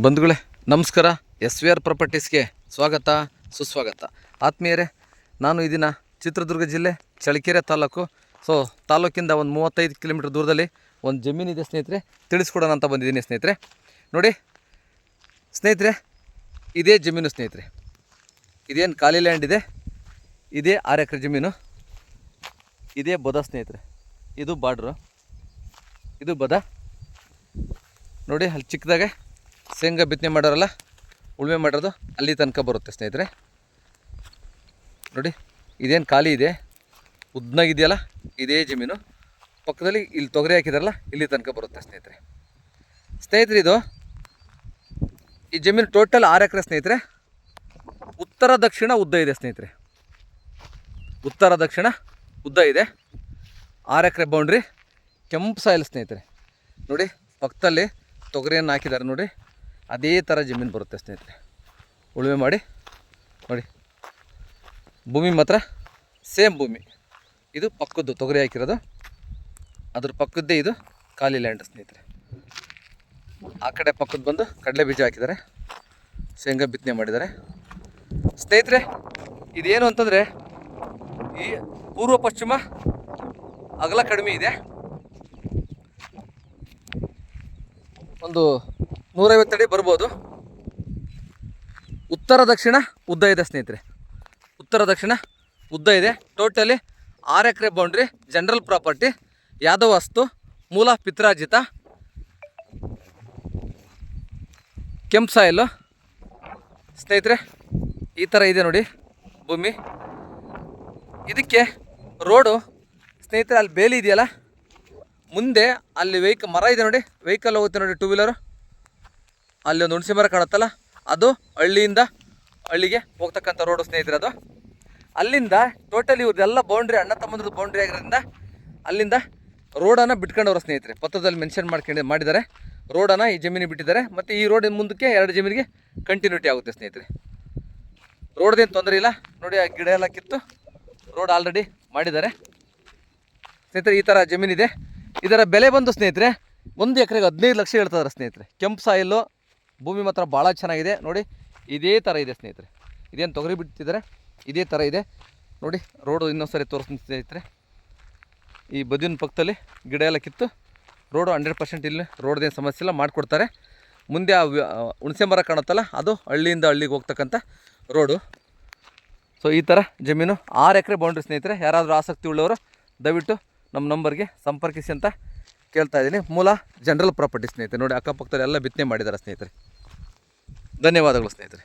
ಬಂಧುಗಳೇ ನಮಸ್ಕಾರ. SVR ಪ್ರಾಪರ್ಟೀಸ್ಗೆ ಸ್ವಾಗತ ಸುಸ್ವಾಗತ. ಆತ್ಮೀಯರೇ, ನಾನು ಈ ದಿನ ಚಿತ್ರದುರ್ಗ ಜಿಲ್ಲೆ ಚಳ್ಳಕೆರೆ ತಾಲೂಕು ತಾಲೂಕಿಂದ ಒಂದು 35 ಕಿಲೋಮೀಟರ್ ದೂರದಲ್ಲಿ ಒಂದು ಜಮೀನಿದೆ ಸ್ನೇಹಿತರೆ, ತಿಳಿಸ್ಕೊಡೋಣ ಅಂತ ಬಂದಿದ್ದೀನಿ ಸ್ನೇಹಿತರೆ. ನೋಡಿ ಸ್ನೇಹಿತರೆ, ಇದೇ ಜಮೀನು ಸ್ನೇಹಿತರೆ, ಇದೇನು ಖಾಲಿ ಲ್ಯಾಂಡ್ ಇದೆ, ಇದೇ 6 ಎಕರೆ ಜಮೀನು, ಇದೇ ಬದ ಸ್ನೇಹಿತರೆ. ಇದು ಬಾರ್ಡ್ರು, ಇದು ಬದ. ನೋಡಿ ಅಲ್ಲಿ ಚಿಕ್ಕದಾಗೆ ಶೇಂಗಾ ಬಿತ್ತನೆ ಮಾಡೋರಲ್ಲ, ಉಳುಮೆ ಮಾಡೋದು ಅಲ್ಲಿ ತನಕ ಬರುತ್ತೆ ಸ್ನೇಹಿತರೆ. ನೋಡಿ ಇದೇನು ಖಾಲಿ ಇದೆ, ಉದ್ದನಾಗಿದೆಯಲ್ಲ, ಇದೇ ಜಮೀನು. ಪಕ್ಕದಲ್ಲಿ ಇಲ್ಲಿ ತೊಗರಿ ಹಾಕಿದಾರಲ್ಲ, ಇಲ್ಲಿ ತನಕ ಬರುತ್ತೆ ಸ್ನೇಹಿತರೆ. ಇದು ಈ ಜಮೀನು ಟೋಟಲ್ 6 ಎಕರೆ ಸ್ನೇಹಿತರೆ. ಉತ್ತರ ದಕ್ಷಿಣ ಉದ್ದ ಇದೆ ಸ್ನೇಹಿತರೆ, ಉತ್ತರ ದಕ್ಷಿಣ ಉದ್ದ ಇದೆ. 6 ಎಕರೆ ಬೌಂಡ್ರಿ, ಕೆಂಪು ಸಾಯಿಲ್ ಸ್ನೇಹಿತರೆ. ನೋಡಿ ಪಕ್ಕದಲ್ಲಿ ತೊಗರಿಯನ್ನು ಹಾಕಿದ್ದಾರೆ, ನೋಡಿ ಅದೇ ಥರ ಜಮೀನು ಬರುತ್ತೆ ಸ್ನೇಹಿತರೆ. ಉಳುಮೆ ಮಾಡಿ ನೋಡಿ, ಭೂಮಿ ಮಾತ್ರ ಸೇಮ್ ಭೂಮಿ. ಇದು ಪಕ್ಕದ್ದು ತೊಗರಿ ಹಾಕಿರೋದು, ಅದ್ರ ಪಕ್ಕದ್ದೇ ಇದು ಖಾಲಿ ಲ್ಯಾಂಡ್ ಸ್ನೇಹಿತರೆ. ಆ ಕಡೆ ಪಕ್ಕದ ಬಂದು ಕಡಲೆ ಬೀಜ ಹಾಕಿದ್ದಾರೆ, ಶೇಂಗಾ ಬಿತ್ತನೆ ಮಾಡಿದ್ದಾರೆ ಸ್ನೇಹಿತರೆ. ಇದೇನು ಅಂತಂದರೆ, ಈ ಪೂರ್ವ ಪಶ್ಚಿಮ ಅಗಲ ಕಡಿಮೆ ಇದೆ, ಒಂದು 150 ಅಡಿ ಬರ್ಬೋದು. ಉತ್ತರ ದಕ್ಷಿಣ ಉದ್ದ ಇದೆ ಸ್ನೇಹಿತರೆ, ಉತ್ತರ ದಕ್ಷಿಣ ಉದ್ದ ಇದೆ. ಟೋಟಲಿ 6 ಎಕರೆ ಬೌಂಡ್ರಿ, ಜನರಲ್ ಪ್ರಾಪರ್ಟಿ, ಯಾದವ ವಾಸ್ತು, ಮೂಲ ಪಿತ್ರಾರ್ಜಿತ, ಕೆಂಪು ಸಾಯಿಲು ಸ್ನೇಹಿತರೆ. ಈ ಥರ ಇದೆ ನೋಡಿ ಭೂಮಿ. ಇದಕ್ಕೆ ರೋಡು ಸ್ನೇಹಿತರೆ, ಅಲ್ಲಿ ಬೇಲಿ ಇದೆಯಲ್ಲ, ಮುಂದೆ ಅಲ್ಲಿ ಮರ ಇದೆ ನೋಡಿ, ವೆಹಿಕಲ್ ಹೋಗುತ್ತೆ ನೋಡಿ, 2 ವೀಲರು. ಅಲ್ಲಿ ಒಂದು ಹುಣಸೆ ಮರ ಕಾಣುತ್ತಲ್ಲ, ಅದು ಹಳ್ಳಿಯಿಂದ ಹಳ್ಳಿಗೆ ಹೋಗ್ತಕ್ಕಂಥ ರೋಡು ಸ್ನೇಹಿತರೆ. ಅದು ಅಲ್ಲಿಂದ ಟೋಟಲಿ ಇವ್ರದ್ದೆಲ್ಲ ಬೌಂಡ್ರಿ, ಅಣ್ಣ ತಮ್ಮಂದ್ರದ್ದು ಬೌಂಡ್ರಿ ಆಗಿರೋದ್ರಿಂದ ಅಲ್ಲಿಂದ ರೋಡನ್ನು ಬಿಟ್ಕೊಂಡವ್ರು ಸ್ನೇಹಿತರೆ. ಪತ್ರದಲ್ಲಿ ಮೆನ್ಷನ್ ಮಾಡಿದ್ದಾರೆ, ರೋಡನ್ನು ಈ ಜಮೀನಿಗೆ ಬಿಟ್ಟಿದ್ದಾರೆ. ಮತ್ತು ಈ ರೋಡಿನ ಮುಂದಕ್ಕೆ 2 ಜಮೀನಿಗೆ ಕಂಟಿನ್ಯೂಟಿ ಆಗುತ್ತೆ ಸ್ನೇಹಿತರೆ. ರೋಡ್ದೇನು ತೊಂದರೆ ಇಲ್ಲ ನೋಡಿ, ಆ ಗಿಡ ಎಲ್ಲ ಕಿತ್ತು ರೋಡ್ ಆಲ್ರೆಡಿ ಮಾಡಿದ್ದಾರೆ ಸ್ನೇಹಿತರೆ. ಈ ಥರ ಜಮೀನಿದೆ. ಇದರ ಬೆಲೆ ಬಂದು ಸ್ನೇಹಿತರೆ 1 ಎಕರೆಗೆ 15 ಲಕ್ಷ ಹೇಳ್ತಾರೆ ಸ್ನೇಹಿತರೆ. ಕೆಂಪು ಸಾಯಿಲು, ಭೂಮಿ ಮಾತ್ರ ಭಾಳ ಚೆನ್ನಾಗಿದೆ ನೋಡಿ. ಇದೇ ಥರ ಇದೆ ಸ್ನೇಹಿತರೆ, ಇದೇನು ತೊಗರಿ ಬಿಡ್ತಿದ್ದಾರೆ, ಇದೇ ಥರ ಇದೆ ನೋಡಿ. ರೋಡು ಇನ್ನೊಂದು ಸರಿ ತೋರಿಸ್ತೀನಿ ಸ್ನೇಹಿತರೆ. ಈ ಬದಿನ ಪಕ್ಕದಲ್ಲಿ ಗಿಡ ಎಲ್ಲ ಕಿತ್ತು ರೋಡು 100% ಇಲ್ಲಿ ರೋಡ್ದೇನು ಸಮಸ್ಯೆ ಇಲ್ಲ, ಮಾಡಿಕೊಡ್ತಾರೆ. ಮುಂದೆ ಆ ಹುಣಸೆ ಮರ ಕಾಣುತ್ತಲ್ಲ, ಅದು ಹಳ್ಳಿಯಿಂದ ಹಳ್ಳಿಗೆ ಹೋಗ್ತಕ್ಕಂಥ ರೋಡು. ಈ ಥರ ಜಮೀನು 6 ಎಕರೆ ಬೌಂಡ್ರಿ ಸ್ನೇಹಿತರೆ. ಯಾರಾದರೂ ಆಸಕ್ತಿ ಉಳ್ಳವರು ದಯವಿಟ್ಟು ನಮ್ಮ ನಂಬರ್ಗೆ ಸಂಪರ್ಕಿಸಿ ಅಂತ ಕೇಳ್ತಾ ಇದ್ದೀನಿ. ಮೂಲ ಜನರಲ್ ಪ್ರಾಪರ್ಟಿ ಸ್ನೇಹಿತರೆ. ನೋಡಿ ಅಕ್ಕಪಕ್ಕದಲ್ಲಿ ಎಲ್ಲ ಬಿತ್ತನೆ ಮಾಡಿದ್ದಾರೆ ಸ್ನೇಹಿತರೆ. ಧನ್ಯವಾದಗಳು ಸ್ನೇಹಿತರೆ.